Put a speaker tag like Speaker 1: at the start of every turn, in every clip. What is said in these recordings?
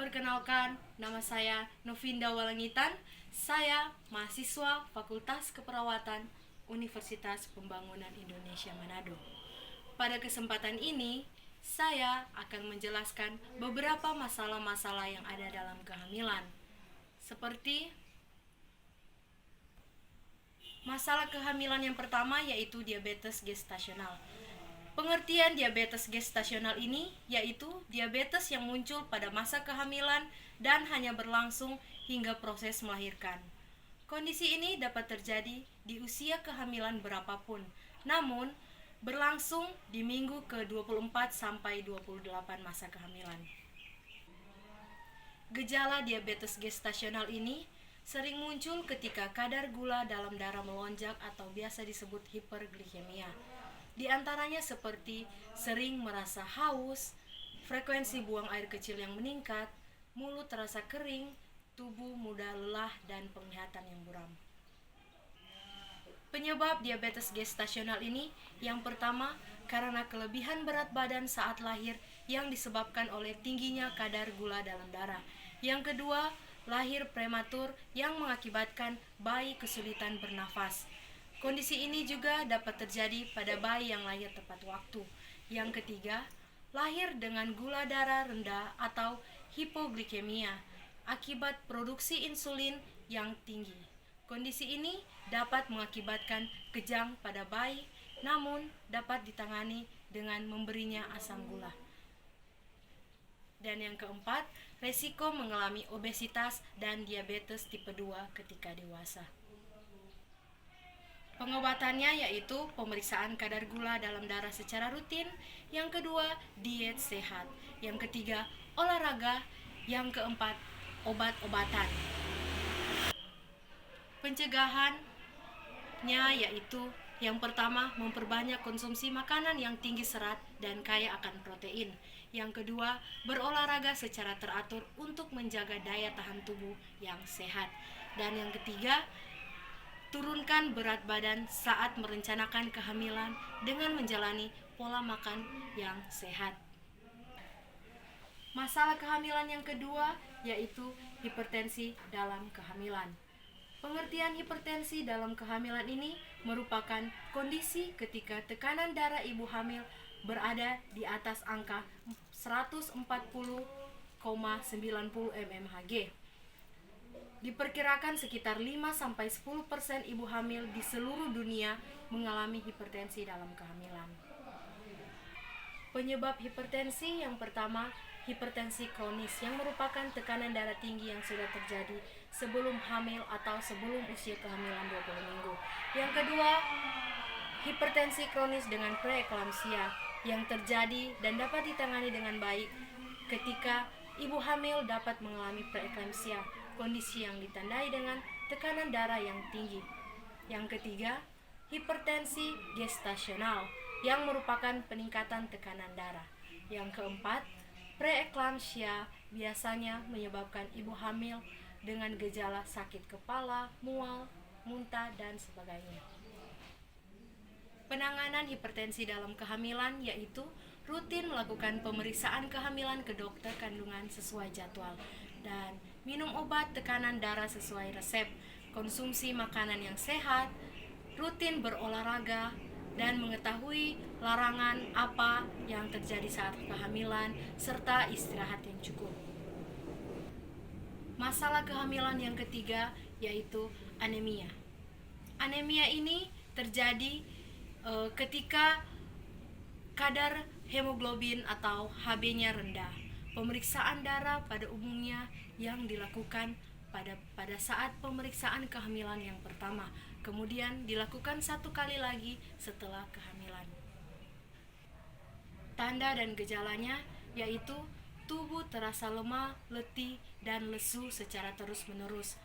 Speaker 1: Perkenalkan, nama saya Novinda Walangitan. Saya mahasiswa Fakultas Keperawatan Universitas Pembangunan Indonesia Manado. Pada kesempatan ini, saya akan menjelaskan beberapa masalah-masalah yang ada dalam kehamilan. Seperti masalah kehamilan yang pertama yaitu diabetes gestasional. Pengertian diabetes gestasional ini yaitu diabetes yang muncul pada masa kehamilan dan hanya berlangsung hingga proses melahirkan. Kondisi ini dapat terjadi di usia kehamilan berapapun, namun berlangsung di minggu ke-24 sampai 28 masa kehamilan. Gejala diabetes gestasional ini sering muncul ketika kadar gula dalam darah melonjak atau biasa disebut hiperglikemia. Di antaranya seperti sering merasa haus, frekuensi buang air kecil yang meningkat, mulut terasa kering, tubuh mudah lelah, dan penglihatan yang buram. Penyebab diabetes gestasional ini yang pertama karena kelebihan berat badan saat lahir yang disebabkan oleh tingginya kadar gula dalam darah. Yang kedua, lahir prematur yang mengakibatkan bayi kesulitan bernafas. Kondisi ini juga dapat terjadi pada bayi yang lahir tepat waktu. Yang ketiga, lahir dengan gula darah rendah atau hipoglikemia akibat produksi insulin yang tinggi. Kondisi ini dapat mengakibatkan kejang pada bayi, namun dapat ditangani dengan memberinya asam gula. Dan yang keempat, resiko mengalami obesitas dan diabetes tipe 2 ketika dewasa. Pengobatannya yaitu pemeriksaan kadar gula dalam darah secara rutin. Yang kedua, diet sehat. Yang ketiga, olahraga. Yang keempat, obat-obatan. Pencegahannya yaitu yang pertama, memperbanyak konsumsi makanan yang tinggi serat dan kaya akan protein. Yang kedua, berolahraga secara teratur untuk menjaga daya tahan tubuh yang sehat. Dan yang ketiga, turunkan berat badan saat merencanakan kehamilan dengan menjalani pola makan yang sehat. Masalah kehamilan yang kedua yaitu hipertensi dalam kehamilan. Pengertian hipertensi dalam kehamilan ini merupakan kondisi ketika tekanan darah ibu hamil berada di atas angka 140,90 mmHg. Diperkirakan sekitar 5-10% ibu hamil di seluruh dunia mengalami hipertensi dalam kehamilan. Penyebab hipertensi yang pertama, hipertensi kronis yang merupakan tekanan darah tinggi yang sudah terjadi sebelum hamil atau sebelum usia kehamilan 20 minggu. Yang kedua, hipertensi kronis dengan preeklamsia yang terjadi dan dapat ditangani dengan baik ketika ibu hamil dapat mengalami preeklamsia, kondisi yang ditandai dengan tekanan darah yang tinggi. Yang ketiga, hipertensi gestasional yang merupakan peningkatan tekanan darah. Yang keempat, preeklamsia biasanya menyebabkan ibu hamil dengan gejala sakit kepala, mual, muntah, dan sebagainya. Penanganan hipertensi dalam kehamilan yaitu rutin melakukan pemeriksaan kehamilan ke dokter kandungan sesuai jadwal dan minum obat tekanan darah sesuai resep, konsumsi makanan yang sehat, rutin berolahraga, dan mengetahui larangan apa yang terjadi saat kehamilan, serta istirahat yang cukup. Masalah kehamilan yang ketiga yaitu anemia. Anemia ini terjadi ketika kadar hemoglobin atau Hb-nya rendah. Pemeriksaan darah pada umumnya yang dilakukan pada saat pemeriksaan kehamilan yang pertama, kemudian dilakukan 1 kali lagi setelah kehamilan. Tanda dan gejalanya yaitu tubuh terasa lemah, letih, dan lesu secara terus-menerus,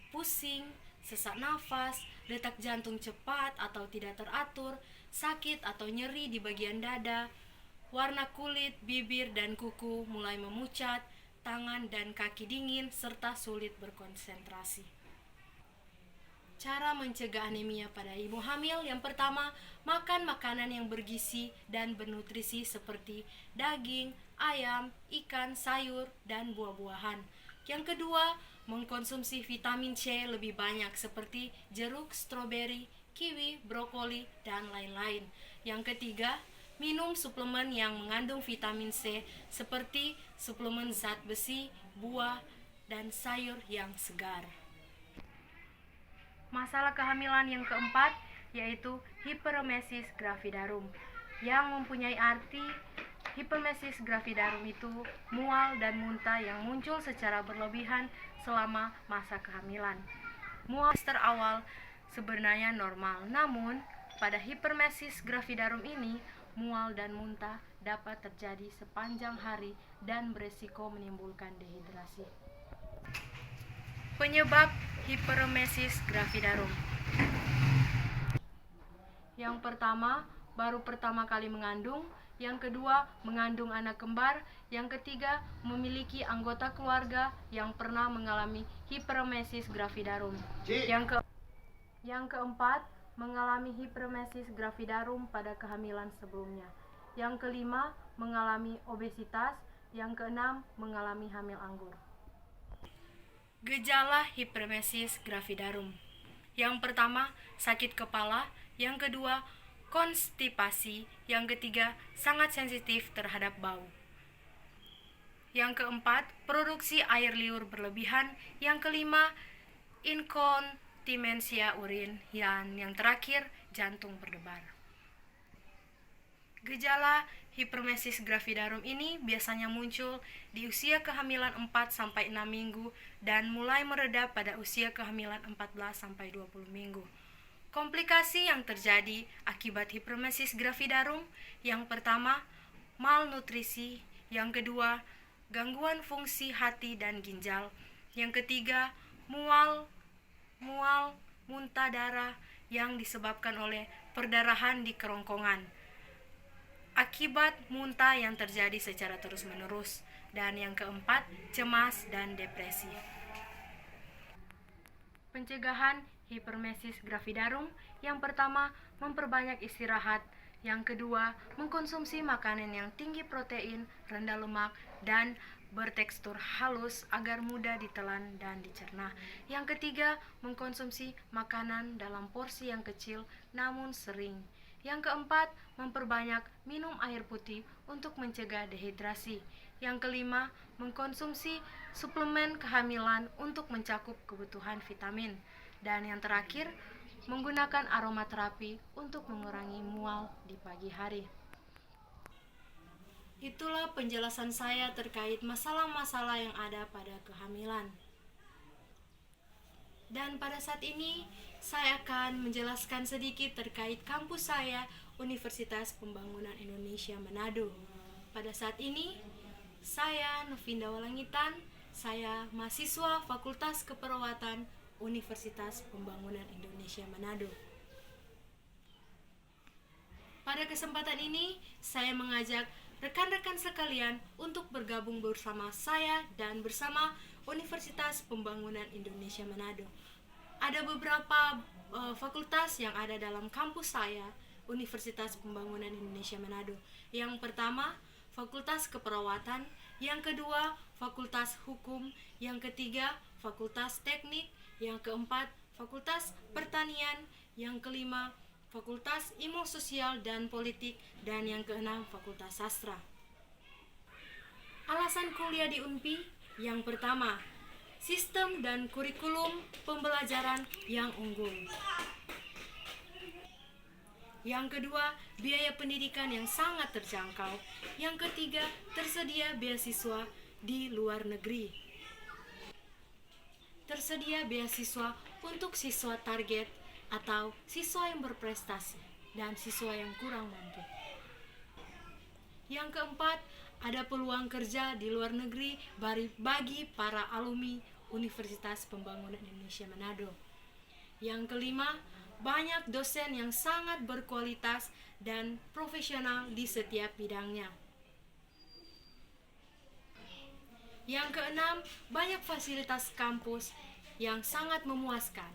Speaker 1: pusing, sesak nafas, detak jantung cepat atau tidak teratur, sakit atau nyeri di bagian dada, warna kulit, bibir, dan kuku mulai memucat, tangan dan kaki dingin, serta sulit berkonsentrasi. Cara mencegah anemia pada ibu hamil, yang pertama, makan makanan yang bergizi dan bernutrisi seperti daging, ayam, ikan, sayur, dan buah-buahan. Yang kedua, mengkonsumsi vitamin C lebih banyak seperti jeruk, stroberi, kiwi, brokoli, dan lain-lain. Yang ketiga, minum suplemen yang mengandung vitamin C seperti suplemen zat besi, buah, dan sayur yang segar. Masalah kehamilan yang keempat yaitu hiperemesis gravidarum, yang mempunyai arti hiperemesis gravidarum itu mual dan muntah yang muncul secara berlebihan selama masa kehamilan. Mual awal sebenarnya normal, namun pada hiperemesis gravidarum ini mual dan muntah dapat terjadi sepanjang hari dan beresiko menimbulkan dehidrasi. Penyebab hiperemesis gravidarum. Yang pertama, baru pertama kali mengandung. Yang kedua, mengandung anak kembar. Yang ketiga, memiliki anggota keluarga yang pernah mengalami hiperemesis gravidarum. Yang keempat, mengalami hiperemesis gravidarum pada kehamilan sebelumnya. Yang kelima, mengalami obesitas. Yang keenam, mengalami hamil anggur. Gejala hiperemesis gravidarum. Yang pertama, sakit kepala. Yang kedua, konstipasi. Yang ketiga, sangat sensitif terhadap bau. Yang keempat, produksi air liur berlebihan. Yang kelima, inkontinensia urin. Dan yang terakhir, jantung berdebar. Gejala hiperemesis gravidarum ini biasanya muncul di usia kehamilan 4-6 minggu dan mulai mereda pada usia kehamilan 14-20 minggu. Komplikasi yang terjadi akibat hiperemesis gravidarum, yang pertama, malnutrisi. Yang kedua, gangguan fungsi hati dan ginjal. Yang ketiga, mual, muntah darah yang disebabkan oleh perdarahan di kerongkongan akibat muntah yang terjadi secara terus-menerus. Dan yang keempat, cemas dan depresi. Pencegahan hiperemesis gravidarum. Yang pertama, memperbanyak istirahat. Yang kedua, mengkonsumsi makanan yang tinggi protein, rendah lemak, dan bertekstur halus agar mudah ditelan dan dicerna. Yang ketiga, mengkonsumsi makanan dalam porsi yang kecil namun sering. Yang keempat, memperbanyak minum air putih untuk mencegah dehidrasi. Yang kelima, mengkonsumsi suplemen kehamilan untuk mencakup kebutuhan vitamin. Dan yang terakhir, menggunakan aromaterapi untuk mengurangi mual di pagi hari. Itulah penjelasan saya terkait masalah-masalah yang ada pada kehamilan. Dan pada saat ini, saya akan menjelaskan sedikit terkait kampus saya, Universitas Pembangunan Indonesia Manado. Pada saat ini, saya Novinda Walangitan, saya mahasiswa Fakultas Keperawatan Universitas Pembangunan Indonesia Manado. Pada kesempatan ini, saya mengajak rekan-rekan sekalian untuk bergabung bersama saya dan bersama Universitas Pembangunan Indonesia Manado. Ada beberapa fakultas yang ada dalam kampus saya, Universitas Pembangunan Indonesia Manado. Yang pertama, Fakultas Keperawatan. Yang kedua, Fakultas Hukum. Yang ketiga, Fakultas Teknik. Yang keempat, Fakultas Pertanian. Yang kelima, Fakultas Ilmu Sosial dan Politik. Dan yang keenam, Fakultas Sastra. Alasan kuliah di UNPI. Yang pertama, sistem dan kurikulum pembelajaran yang unggul. Yang kedua, biaya pendidikan yang sangat terjangkau. Yang ketiga, tersedia beasiswa di luar negeri. Tersedia beasiswa untuk siswa target atau siswa yang berprestasi dan siswa yang kurang mampu. Yang keempat, ada peluang kerja di luar negeri bagi para alumni Universitas Pembangunan Indonesia Manado. Yang kelima, banyak dosen yang sangat berkualitas dan profesional di setiap bidangnya. Yang keenam, banyak fasilitas kampus yang sangat memuaskan.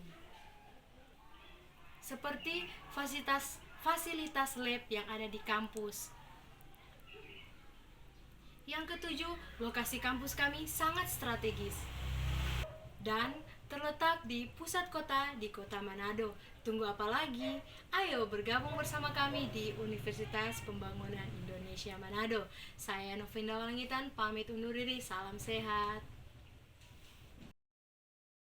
Speaker 1: seperti fasilitas lab yang ada di kampus. Yang ketujuh, lokasi kampus kami sangat strategis dan terletak di pusat kota di Kota Manado. Tunggu apa lagi? Ayo bergabung bersama kami di Universitas Pembangunan Indonesia Manado. Saya Novinda Walangitan, pamit undur diri, salam sehat.